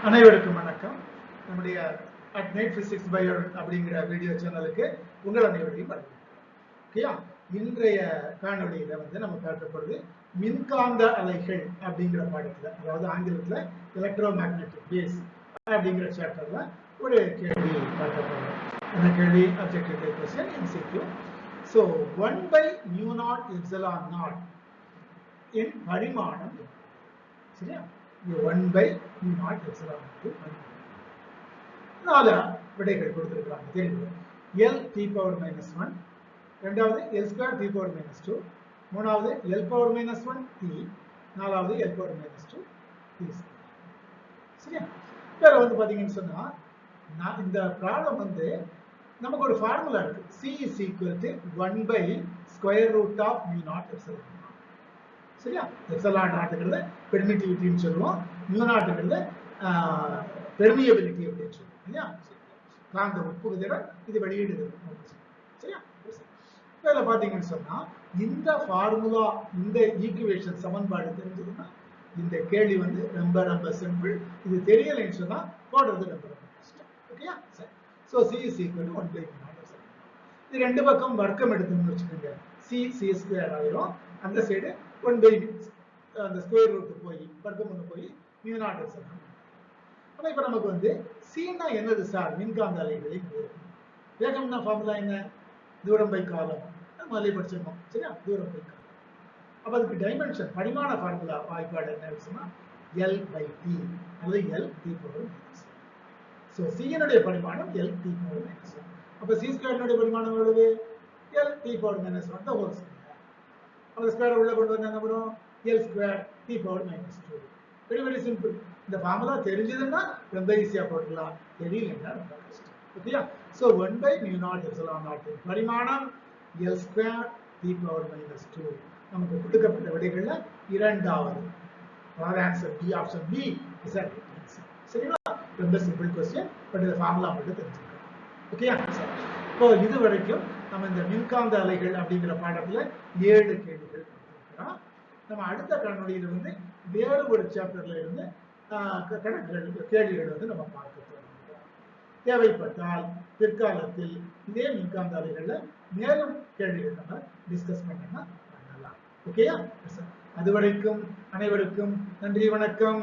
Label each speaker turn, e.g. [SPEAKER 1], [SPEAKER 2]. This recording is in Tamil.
[SPEAKER 1] அனைவருக்கும் வணக்கம். நம்முடைய அட் நைட் பிசிக்ஸ் பை அப்படிங்கிற வீடியோ சேனலுக்கு உங்கள் அனைவரையும் வரவேற்கிறேன். இன்றைய காணொலியில நம்ம பார்க்கப்படுது மின்காந்த அலைகள் அப்படிங்கிற பாடத்துல, அதாவது ஆங்கிலத்துல எலக்ட்ரோ மேக்னெட்டிக் வேவ்ஸ் அப்படிங்கிற சாப்டர்ல ஒரு கேள்வி பார்க்கப்படுறோம். அந்த கேள்வி objective type question MCQ. So 1/μ0ε0 இன் பரிமாணம் சரியா? 1/μ0ε0 நாலு விடைகள் கொடுத்திருக்கிறாங்க. தெரியுது L⁻⁻1, இரண்டாவது L²T⁻², மூணாவது L⁻⁻1T, நாலாவது L⁻⁻2T. சரியா? வேற பாத்தீங்கன்னு சொன்னா இந்த ப்ராப்ளம் நமக்கு ஒரு ஃபார்முலா இருக்கு. C = 1/√μ0ε0. சரியா? ε0ங்கிறது பெர்மிட்டிவிட்டின்னு சொல்லுவோம், μ0ங்கிறது பெர்மியபிலிட்டி அப்படின்னு சொல்லுவோம். இல்லையா? காந்த உட்புகுதிறன், இது வெளியீடுதல். சரியா? வேலை பாத்தீங்கன்னு சொன்னா இந்த ஃபார்முலா, இந்த ஈக்குவேஷன் சமன்பாடு தெரிஞ்சதுன்னா இந்த கேள்வி ரொம்ப ரொம்ப சிம்பிள். இது தெரியலைன்னு சொன்னா போடுறது ரொம்ப ரொம்ப கஷ்டம். ஓகேயா? சரி. So C = 1/μ0. இது ரெண்டு பக்கம் வர்க்கம் எடுத்துன்னு வச்சுக்கோங்க. C² ஆயிரும். அந்த சைடு 1/, அந்த ஸ்கொயர் ரூட் போய் வர்க்கம் ஒன்று போய் μ0ε. ஆனா இப்ப நமக்கு சீனா என்னது சார்? மின்காந்த அலைகளை வேகம்னா ஃபார்முலா என்ன? தூரம் பை காலம். முதல்ல படிச்சிருக்கோம். சரியா? தூரம் பை காலம். அப்ப அதுக்கு டைமென்ஷன், பரிமாண ஃபார்முலா வாய்ப்பாடு என்ன சொன்னா L/T அல்லது L⁻⁻1. ஸோ C-னுடைய பரிமாணம் L⁻⁻1. அப்ப C² பரிமாணம் எவ்வளவு? L⁻⁻1 தான் ஹோல் ஸ்கொயர். அந்த ஸ்கொயர் உள்ள கொண்டு வந்தா என்ன வரும்? L²T⁻². Very very simple. இந்த ஃபார்முலா தெரிஞ்சதுன்னா ரொம்ப ஈஸியா போடலாம், தெரியலன்னா ரொம்ப கஷ்டம். ஓகேயா? ஸோ 1/μ0ε0 பரிமாணம் L²T⁻². நமக்கு கொடுக்கப்பட்ட விடைகள்ல இரண்டாவது, அதாவது answer B, option B is the right answer. சரிங்களா? ரொம்ப சிம்பிள் கொஸ்டின், பட் இந்த ஃபார்முலா மட்டும் தெரிஞ்சுக்கணும். ஓகேயா? இப்போ இது வரைக்கும் நம்ம இந்த மின்காந்த அலைகள் அப்படிங்கிற பாடத்துல 7 கேள்விகள் கொடுத்திருக்கிறோம். நம்ம அடுத்த காணொளியில வேறு ஒரு சாப்டர்ல இருந்து கணக்குகள், கேள்விகள் நம்ம பார்க்க போகிறோம். தேவைப்பட்டால் பிற்காலத்தில் இதே மின்காந்த அலைகள்ல மேலும் கேள்விகள் நம்ம டிஸ்கஸ் பண்ணலாம். ஓகேயா? அதுவரைக்கும் அனைவருக்கும் நன்றி, வணக்கம்.